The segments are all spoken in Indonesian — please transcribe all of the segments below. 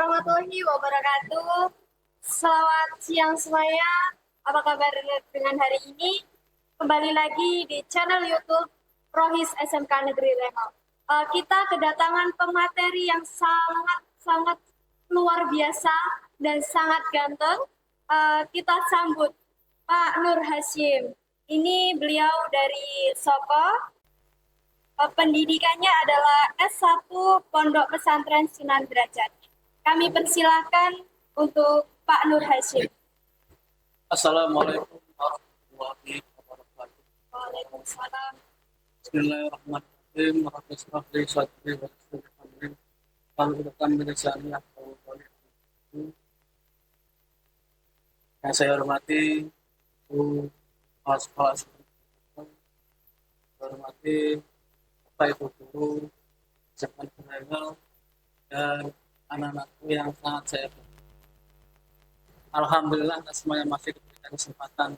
warahmatullahi wabarakatuh. Selamat siang semuanya. Apa kabar dengan hari ini? Kembali lagi di channel YouTube Rohis SMK Negeri Rengel. Kita kedatangan pemateri yang sangat luar biasa dan sangat ganteng. Kita sambut Pak Nur Hasyim. Ini beliau dari Soko. Pendidikannya adalah S1 Pondok Pesantren Sunan Derajat. Kami persilakan untuk Pak Nur Hasyim. Assalamualaikum warahmatullahi wabarakatuh. Waalaikumsalam. Bismillahirrahmanirrahim. Warahmatullahi wabarakatuh. Yang saya hormati kepala sekolah, saya hormati Bapak Ibu guru, Jaman Rengel, dan anak-anakku yang sangat saya banggakan. Alhamdulillah semuanya masih diberikan kesempatan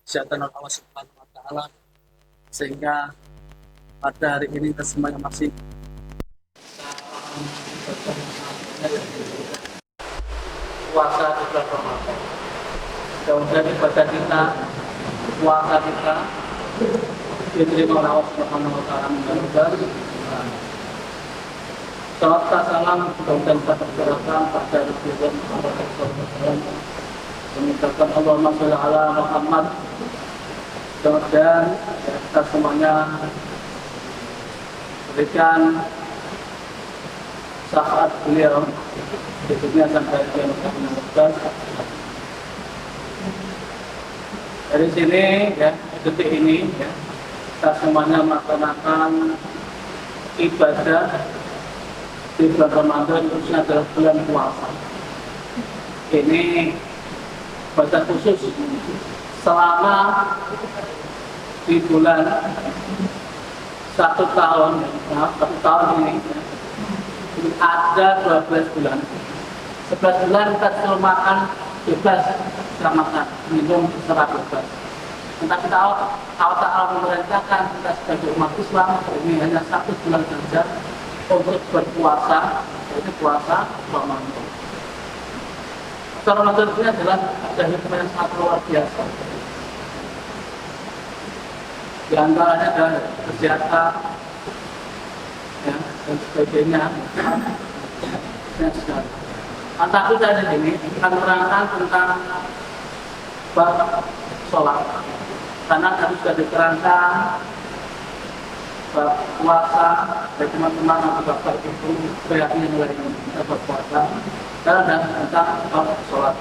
kesehatan oleh Allah Subhanahu wa Ta'ala, sehingga pada hari ini kita semuanya masih puasa di bulan Ramadan. Mudah-mudahan ibadah kita, puasa kita diterima oleh Allah Subhanahu wa Ta'ala. Salam salam mudah-mudahan kita persilakan pada Rasulullah Muhammad SAW, mengucapkan Allahumma sholli ala Muhammad. Mudah-mudahan kita semuanya berikan syafaat beliau di dunia sampai kiamat. Dari sini ya, detik ini ya, kita semuanya melaksanakan ibadah di bulan Ramadan, khususnya adalah bulan puasa. Ini ibadah khusus selama di bulan satu tahun ini ada 12 bulan. 11 bulan kita selalu makan bebas, tidak makan, minum secara bebas. Tetapi Allah Ta'ala memerintahkan kita sebagai umat Islam ini hanya 1 bulan saja untuk berpuasa, yaitu puasa Ramadan. Ramadan ini adalah ada hikmah yang sangat luar biasa. Di antaranya adalah kesehatan, ya, dan sebagainya. Tapi saya di sini akan menerangkan tentang bab sholat, karena tadi sudah diterangkan bab puasa dari teman-teman atau bapak ibu yang mulai berpuasa, dan ada tentang bab sholat.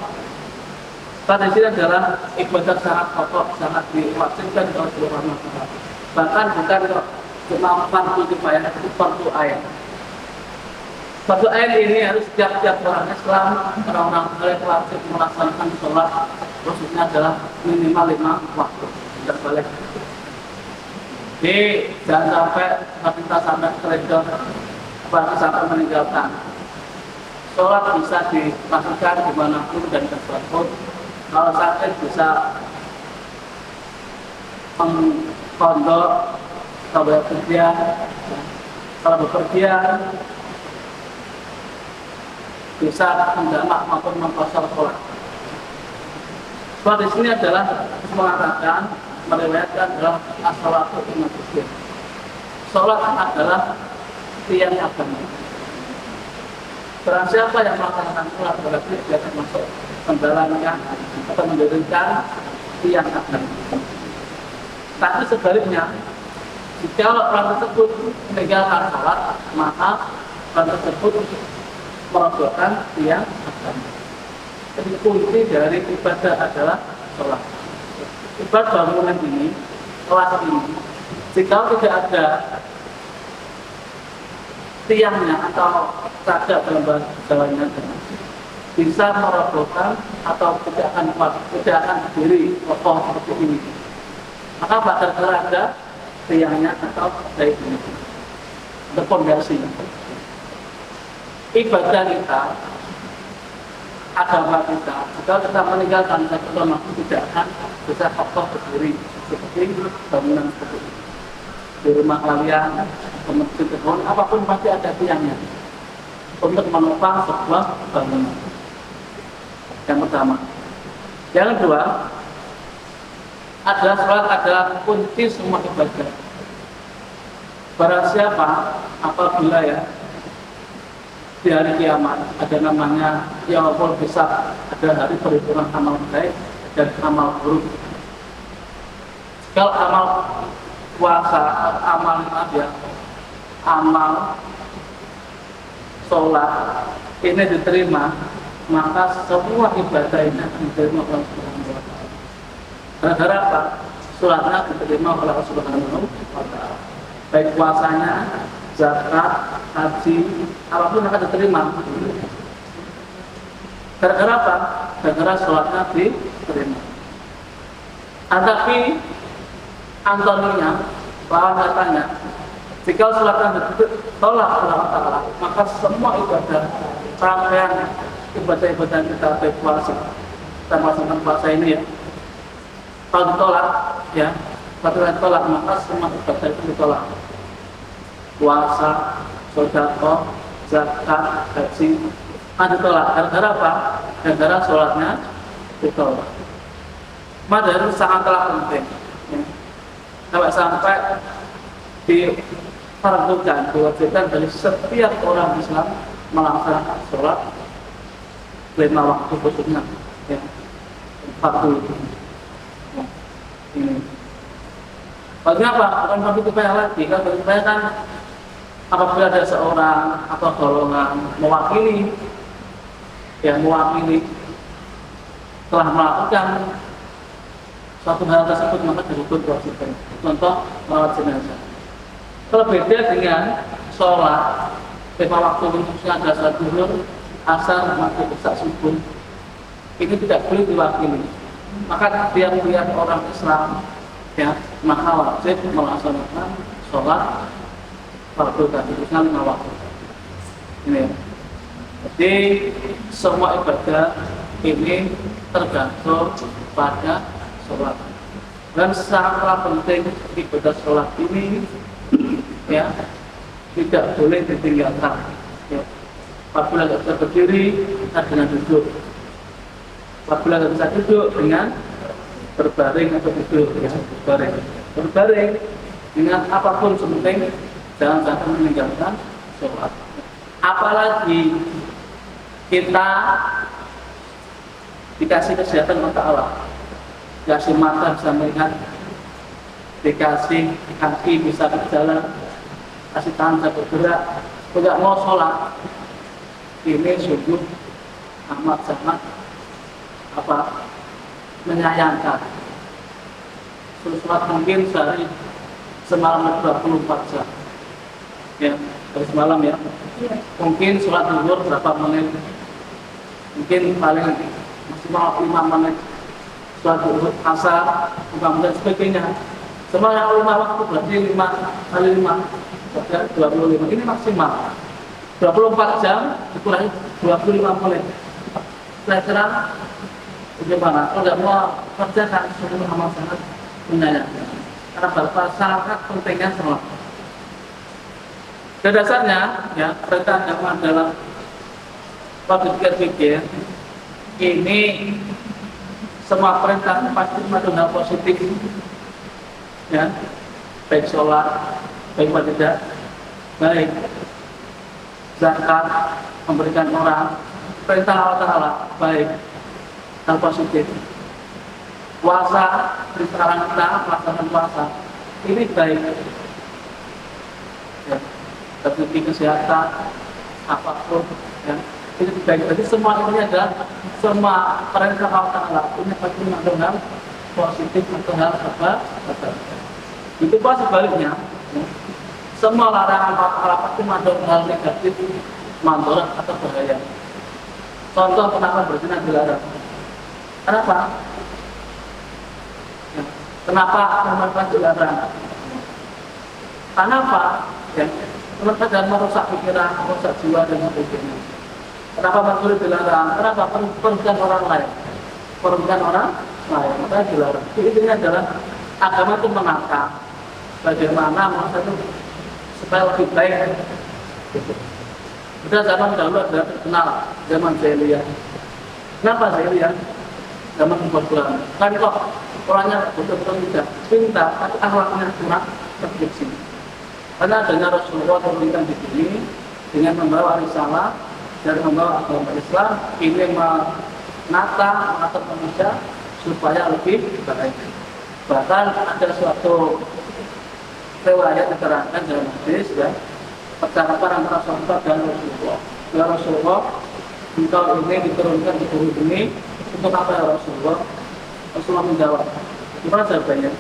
Pada sini adalah ibadah sangat pokok, sangat diwajibkan oleh seluruh masyarakat. Bahkan bukan cuma fardu kifayah, itu fardu ain. Fardu ain ini harus setiap orang Islam, orang-orang boleh wajib melaksanakan sholat, khususnya adalah minimal 5 waktu. Tidak boleh. Jadi jangan sampai kita sampai terlepas, apalagi sampai meninggalkan. Sholat bisa dilakukan dimanapun dan kapanpun. Kalau sakit bisa mengkondok, kalau bepergian, bisa menjamak maupun mengkosor sholat. Sebab di sini adalah mengatakan, meriwayatkan adalah as-sholatu imaduddin. Sholat adalah tiang agama. Barang siapa yang melaksanakan sholat berarti dia termasuk menjalankan atau mendirikan tiang agama. Tapi sebaliknya, jika orang tersebut meninggalkan sholat, maka orang tersebut merobohkan tiang agama. Jadi kunci dari ibadah adalah sholat. Ibadah bangunan ini, kelas ini, jika tidak ada tiangnya atau cacat dalam bahasa Jawanya, bisa merobohkan atau tidak akan berdiri kokoh seperti ini. Maka bakal ada tiangnya atau dari ini, ada fondasi. Ibadah kita, agama kita, jika kita meninggalkan satu agama, tidak akan bisa kokoh berdiri seperti bangunan seperti ini. Di rumah kalian, kemudian apapun pasti ada tiangnya. untuk menopang sebuah bangunan. Yang pertama. Yang kedua, adalah sholat adalah kunci semua ibadah. Barang siapa apabila ya di hari kiamat ada namanya yaumul hisab, ada hari perhitungan amal baik dan amal buruk. Kalau amal puasa, amal sholat ini diterima, maka semua ibadah ini akan diterima oleh Subhanahu wa Ta'ala. Gara-gara apa? Sholatnya diterima oleh Allah Subhanahu wa Ta'ala. Baik puasanya, zakat, haji, apapun akan diterima. Gara-gara apa? Gara-gara sholatnya diterima. Tapi antoninya, lawan katanya, jika sholatnya ditolak oleh Allah Ta'ala, maka semua ibadah, rangkaian ibadah-ibadah kita baik puasa, kita melaksanakan puasa ini ya, kalau ditolak, ya, kalau ditolak maka semua ibadah itu ditolak. Puasa, sedekah, zakat, haji, ditolak. Gara-gara apa? Gara-gara sholatnya ditolak. Maka itu sangatlah penting. Ya. Sampai diperlukan, diwajibkan dari setiap orang Islam melaksanakan sholat 5 waktu khususnya, ya, 40 itu. Ya. Ini. Bagi apa? Bukan bagi kebaya lagi. Kalau bagi kebaya kan apabila ada seorang atau golongan mewakili telah melakukan suatu hal tersebut, maka disebut kewajiban. Contoh merawat jenazah. Kalau beda dengan sholat 5 waktu khususnya ada sholat zuhur, asar, maghrib, isya, subuh, ini tidak boleh diwakili. Maka tiap-tiap orang Islam ya, maka wajib melaksanakan sholat fardu tadi, khususnya 5 waktu. Ini ya. Jadi semua ibadah ini tergantung pada sholat. Dan sangatlah penting ibadah sholat ini ya tidak boleh ditinggalkan. Ya. Apabila tidak bisa berdiri, dengan duduk. Apabila tidak bisa duduk, dengan berbaring atau duduk, ya, berbaring dengan apapun sepenting, jangan sampai meninggalkan sholat. Apalagi kita dikasih kesehatan mata Allah, dikasih mata bisa melihat, dikasih kaki bisa berjalan, kasih tangan bisa bergerak, tidak mau sholat, ini sungguh amat sangat menyayangkan. Sholat mungkin sehari semalam 24 jam, ya, dari semalam ya. Mungkin sholat zuhur berapa menit, mungkin paling maksimal 5 menit. Sholat zuhur, asar, 5 menit sebagainya. Semua yang 5 waktu berarti 5 kali 5 berarti 25. Ini maksimal 24 jam dikurangi 25 menit. Kira-kira bagaimana? Kalau tidak mau kerjakan seluruh amal sangat menyayangkan. Karena bapak sangat pentingnya sholat. Pada dasarnya, ya, perintah agama dalam pikir-pikir ini semua perintah pasti mengandung hal positif, ya, baik sholat, baik tidak, baik zakat, memberikan orang, perintah Allah Ta'ala, baik hal positif. Puasa, sekarang kita melaksanakan puasa, ini baik. Ya. Dari kesehatan, apapun, ya, itu baik. Jadi semua ini adalah semua perintah Allah Ta'ala punya pasti mengandung hal positif atau hal apa. Itu pun sebaliknya, ya, semua larangan Allah pasti mengandung hal negatif, mandorot atau bahaya. Contoh kenapa berzina dilarang? Kenapa? Ya, kenapa perempuan dilarang? Kenapa? Ya, mereka dan merusak pikiran, merusak jiwa dan sebagainya. Kenapa mencuri dilarang? Kenapa merugikan orang lain? Merugikan orang lain, maka dilarang. Jadi intinya adalah agama itu menata bagaimana manusia itu supaya lebih baik. Udah zaman dahulu adalah terkenal zaman jahiliyah. Kenapa jahiliyah? Zaman kebodohan. Kan kok orangnya betul-betul tidak pintar, tapi akhlaknya kurang terdidik. Karena adanya Rasulullah turunkan di sini dengan membawa risalah dan membawa agama Islam ini mengatur manusia supaya lebih baik. Bahkan ada suatu riwayat diterangkan dalam hadis ya, percakapan antara sahabat dan Rasulullah. Ya Rasulullah, engkau ini diturunkan di bumi ini untuk apa ya Rasulullah? Rasulullah menjawab, gimana jawabannya?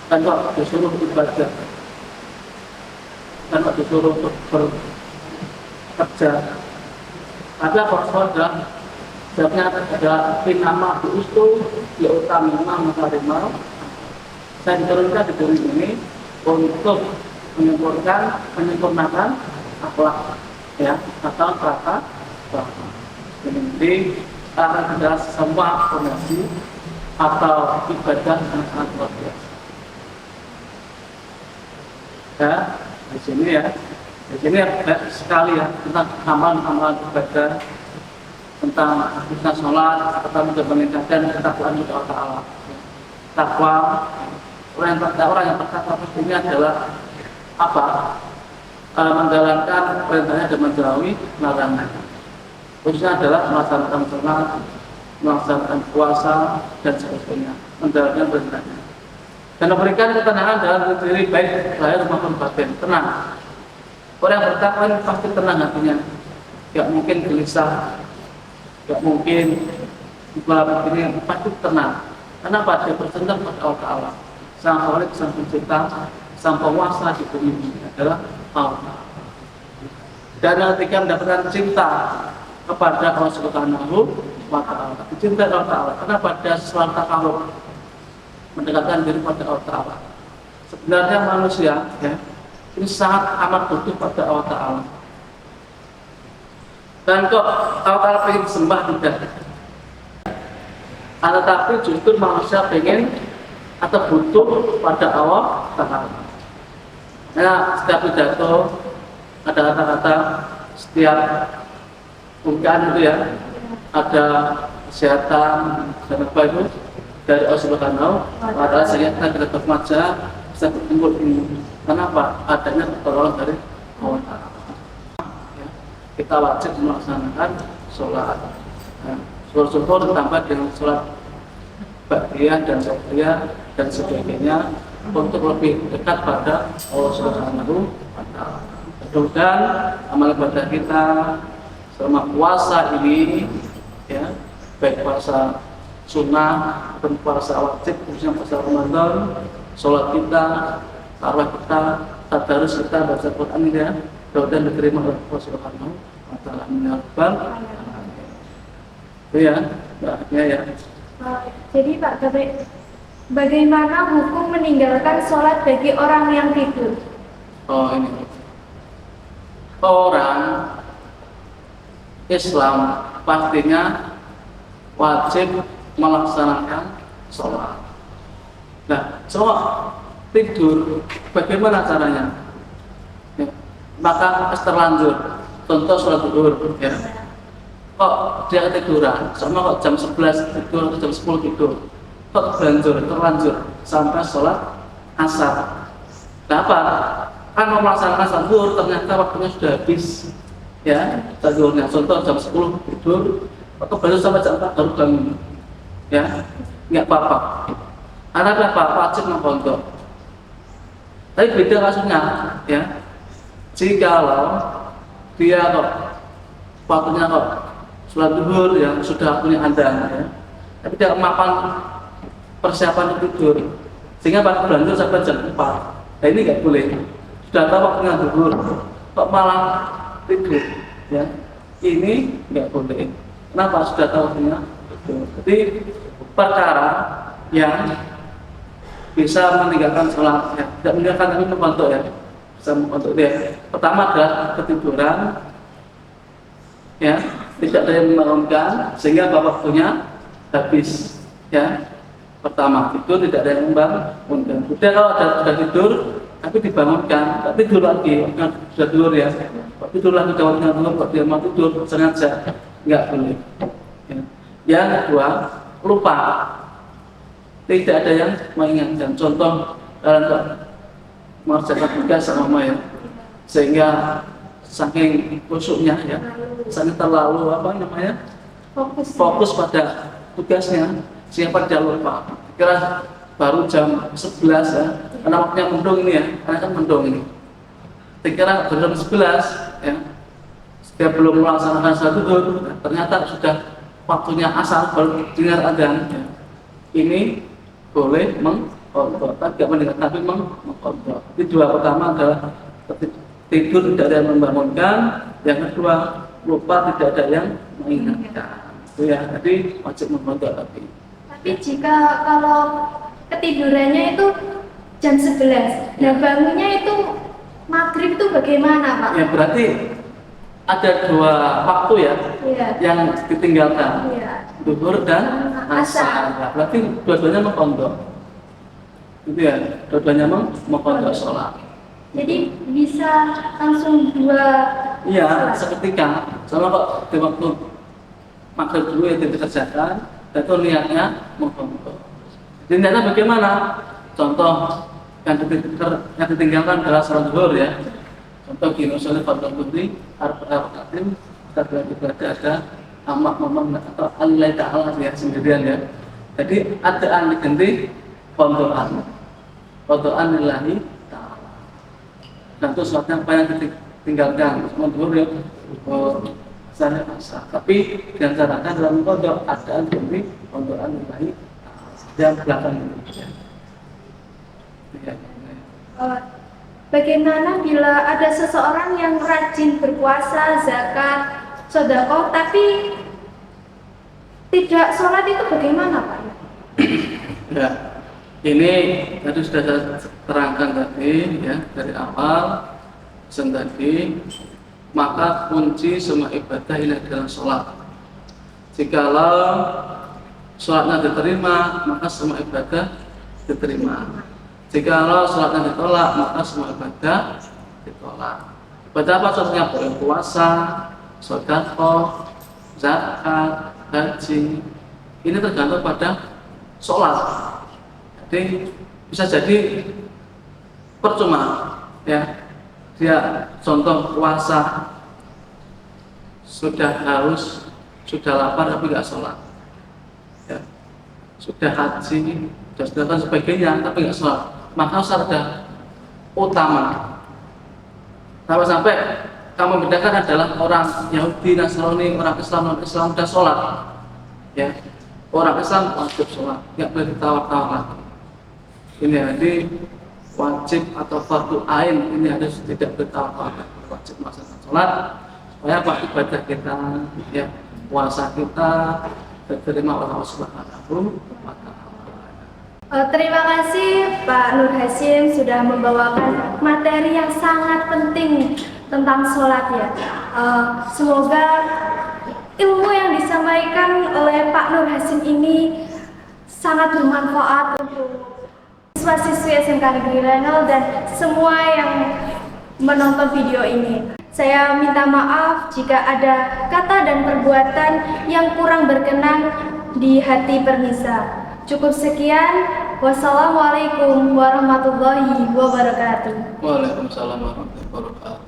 Kan kok disuruh ibadah, kan kok disuruh untuk bekerja. Ada Rasulullah jawabnya adalah nama itu ya utama makarimah. Saya diturunkan di bumi ini untuk menyempurnakan akhlak ya atau kata bahwa jadi adalah semua fondasi atau ibadah yang sangat luar biasa. Ya, di sini banyak sekali ya tentang amalan-amalan ibadah, tentang kita sholat, kita menjaga dan ketakwaan kepada Allah Taala. Takwa orang yang bertakwa pastinya adalah apa? Menjalankan perintahnya dan menjauhi larangannya. Khususnya adalah melaksanakan sholat, melaksanakan puasa dan sebagainya, menjalankan perintahnya. Dan memberikan ketenangan dalam diri baik lahir maupun batin, tenang. Orang yang bertakwa ini pasti tenang hatinya, tidak mungkin gelisah, tidak mungkin ini pasti tenang. Kenapa? Dia bersandar pada Allah Taala, Sang Khalik, Sang Pencipta, Sang Penguasa di bumi ini adalah Allah. Dan ketika mendapatkan cinta kepada Allah Subhanahu wa Ta'ala, dicintai Allah Ta'ala. Kenapa? Dia selalu takarub, mendekatkan diri pada Allah Ta'ala. Sebenarnya manusia ya, ini sangat amat butuh pada Allah Ta'ala. Dan kok Allah Ta'ala ingin disembah tidak? Tetapi justru manusia ingin atau butuh pada Allah Ta'ala. Nah, setiap pidato ada kata-kata, setiap bukan itu ya, ada kesehatan dan apa itu dari Allah Subhanahu wa Ta'ala, sehingga kita bermaja bisa berkumpul ini. Kenapa? Adanya pertolongan dari Allah Ta'ala. Ya, kita wajib melaksanakan sholat. Sholat zuhur ditambah dengan sholat ba'diyah dan sabriyah dan sebagainya untuk lebih dekat pada Allah Subhanahu wa Ta'ala. Mudah-mudahan amal ibadah kita selama puasa ini ya, baik puasa sunnah dan puasa wajib, khususnya puasa Ramadan, sholat kita, tarawih kita, tadarus kita, baca Quran ya, mudah-mudahan diterima oleh Allah Subhanahu wa Ta'ala. Itu ya, mbaknya ya. Jadi Pak, bagaimana hukum meninggalkan sholat bagi orang yang tidur? Oh ini, orang Islam pastinya wajib melaksanakan sholat. Nah, cowok tidur, bagaimana caranya? Ya, maka terlanjur, contoh sholat zuhur, ya. Kok dia ketiduran, sama kok jam 11 tidur atau jam 10 tidur, kok terlanjur sampai sholat asar. Kenapa? Kan mau melaksanakan sholat zuhur, ternyata waktunya sudah habis. Ya, zuhurnya contoh jam 10 tidur, atau baru sampai jam 4 baru bangun. Ya, nggak apa-apa. Karena apa? Wajib mengkontrol. Tapi beda kasusnya, ya. Jikalau dia kok waktunya kok sholat zuhur yang sudah punya Anda, ya, tapi tidak mapan persiapan tidur, sehingga pas berlanjut sampai jam 4. Nah ini nggak boleh. Sudah tahu waktunya zuhur, kok malah tidur, ya. Ini nggak boleh. Kenapa? Sudah tahu waktunya tidur. Jadi perkara yang bisa meninggalkan sholat, ya. Tidak meninggalkan tapi membantu ya, bisa membantu dia. Pertama adalah ketiduran, ya, tidak ada yang membangunkan sehingga waktunya habis, ya. Pertama tidur, tidak ada yang membangunkan. Sudah kalau sudah tidur tapi dibangunkan, tak tidur lagi, sudah tidur ya, kok tidur lagi jawabnya kok dia mau tidur sengaja, nggak boleh. Ya. Yang kedua, lupa, tidak ada yang mengingatkan. Contoh dalam mengerjakan tugas sama ya, sehingga saking khusyuknya ya, saking terlalu fokus pada tugasnya, sehingga dia lupa. Kira baru jam 11 ya, karena waktunya mendung ini ya, karena kan mendung ini. Kira jam 11 ya, dia belum melaksanakan sholat zuhur, ternyata sudah waktunya asar baru dengar adzan. Ya. Ini boleh mengkodok, tidak mendengar tapi mengkodok. Jadi dua pertama adalah tidur tidak ada yang membangunkan, yang kedua lupa tidak ada yang mengingatkan. Itu ya, jadi wajib mengkodok tapi jika kalau ketidurannya itu jam 11, nah bangunnya itu maghrib itu bagaimana Pak? Ya berarti ada dua waktu ya, yang ditinggalkan, zuhur dan asar. Nah, berarti dua-duanya mengkodok. Itu ya, dua-duanya mengkodok sholat. Jadi bisa langsung dua. Iya, seketika. Soalnya kok di waktu maghrib dulu ya dikerjakan, dan itu niatnya mengkodok. Jadi niatnya bagaimana? Contoh yang ditinggalkan adalah sholat zuhur ya. Contoh gini, misalnya pada putri arba'atin kita beribadah ada amak memang atau Allah Ta'ala ya sendirian ya. Jadi adaan diganti kondoan lillahi ta'ala. Dan itu sholatnya apa yang ditinggalkan sholat zuhur ya, saya asar. Tapi diantarakan dalam kodok adaan diganti kondoan lillahi ta'ala yang belakang ini ya. Bagaimana bila ada seseorang yang rajin berpuasa, zakat, sedekah, tapi tidak sholat itu bagaimana Pak? Ya, ini tadi sudah saya terangkan tadi ya dari awal pesan tadi, maka kunci semua ibadah ini adalah sholat. Jikalau sholatnya diterima, maka semua ibadah diterima. Jikalau sholatnya ditolak, maka semua ibadah ditolak. Ibadah apa contohnya? Boleh puasa, sedekah, zakat, haji. Ini tergantung pada sholat. Jadi bisa jadi percuma ya. Dia contoh puasa sudah haus, sudah lapar tapi nggak sholat. Ya. Sudah haji, sudah sedekah sebagainya tapi nggak sholat. Maka sholat utama. Sampai kamu bedakan adalah orang Yahudi, Nasrani, orang Islam, non-Islam sudah sholat. Ya, orang Islam wajib sholat, nggak boleh ditawar-tawar lagi. Ini jadi wajib atau fardu ain, ini harus tidak bertawar-tawar, wajib melaksanakan sholat. Supaya apa ibadah kita, ya puasa kita diterima oleh Allah Subhanahu wa Ta'ala. Terima kasih Pak Nur Hasyim sudah membawakan materi yang sangat penting tentang sholat ya. Semoga ilmu yang disampaikan oleh Pak Nur Hasyim ini sangat bermanfaat untuk siswa-siswi SMK Negeri Rengel dan semua yang menonton video ini. Saya minta maaf jika ada kata dan perbuatan yang kurang berkenan di hati Pernisa. Cukup sekian. Wassalamualaikum warahmatullahi wabarakatuh. Waalaikumsalam warahmatullahi wabarakatuh.